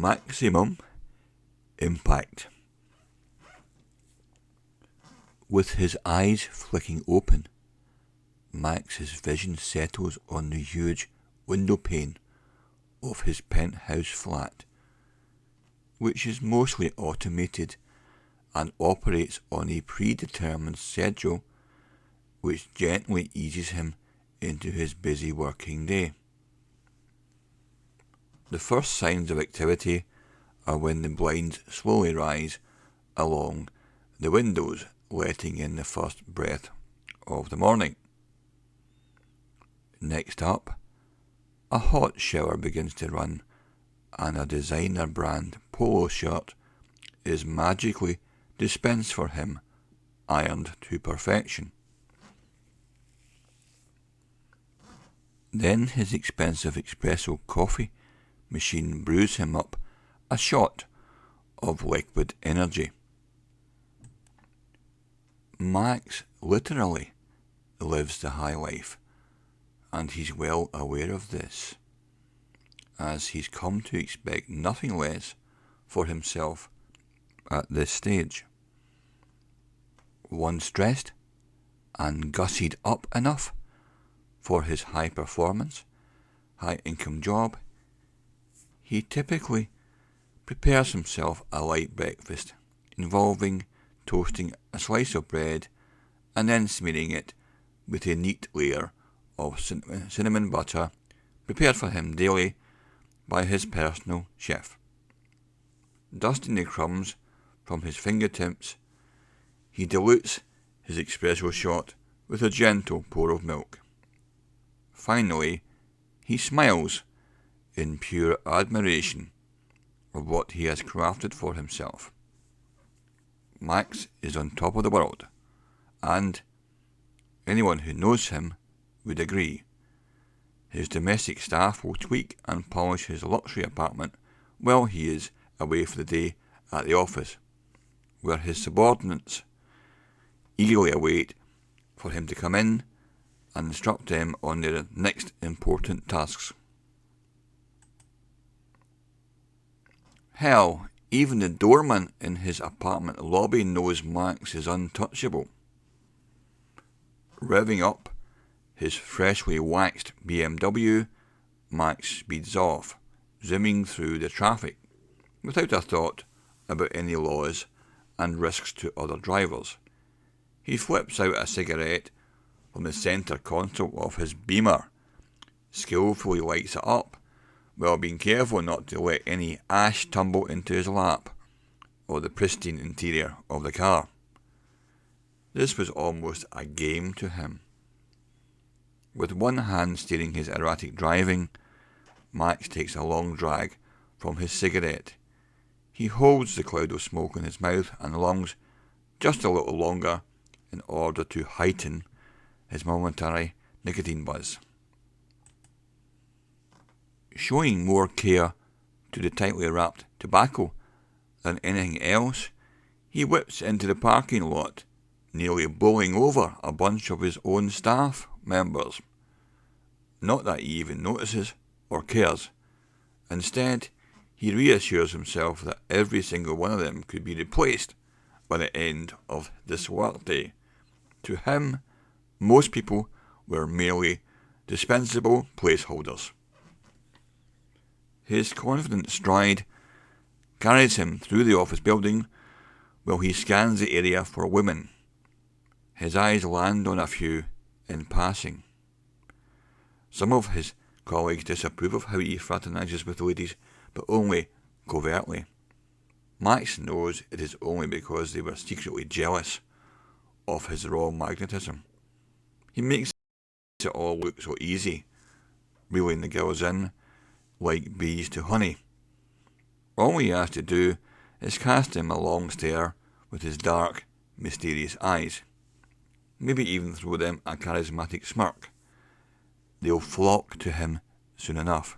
maximum impact. With his eyes flicking open, Max's vision settles on the huge window pane of his penthouse flat, which is mostly automated and operates on a predetermined schedule which gently eases him into his busy working day. The first signs of activity are when the blinds slowly rise along the windows, letting in the first breath of the morning. Next up, a hot shower begins to run, and a designer brand polo shirt is magically dispensed for him, ironed to perfection. Then his expensive espresso coffee machine brews him up a shot of liquid energy. Max literally lives the high life, and he's well aware of this, as he's come to expect nothing less for himself at this stage. Once dressed and gussied up enough for his high performance, high income job, he typically prepares himself a light breakfast involving toasting a slice of bread and then smearing it with a neat layer of cinnamon butter prepared for him daily by his personal chef. Dusting the crumbs from his fingertips, he dilutes his espresso shot with a gentle pour of milk. Finally, he smiles in pure admiration of what he has crafted for himself. Max is on top of the world, and anyone who knows him would agree. His domestic staff will tweak and polish his luxury apartment while he is away for the day at the office, where his subordinates eagerly await for him to come in and instruct them on their next important tasks. Hell, even the doorman in his apartment lobby knows Max is untouchable. Revving up his freshly waxed BMW, Max speeds off, zooming through the traffic, without a thought about any laws and risks to other drivers. He flips out a cigarette from the centre console of his Beamer, skillfully lights it up, while being careful not to let any ash tumble into his lap, or the pristine interior of the car. This was almost a game to him. With one hand steering his erratic driving, Max takes a long drag from his cigarette. He holds the cloud of smoke in his mouth and lungs just a little longer in order to heighten his momentary nicotine buzz. Showing more care to the tightly wrapped tobacco than anything else, he whips into the parking lot, nearly bowling over a bunch of his own staff members. Not that he even notices or cares. Instead, he reassures himself that every single one of them could be replaced by the end of this workday. To him, most people were merely dispensable placeholders. His confident stride carries him through the office building while he scans the area for women. His eyes land on a few in passing. Some of his colleagues disapprove of how he fraternizes with ladies, but only covertly. Max knows it is only because they were secretly jealous of his raw magnetism. He makes it all look so easy, reeling the girls in like bees to honey. All he has to do is cast him a long stare with his dark, mysterious eyes. Maybe even throw them a charismatic smirk. They'll flock to him soon enough.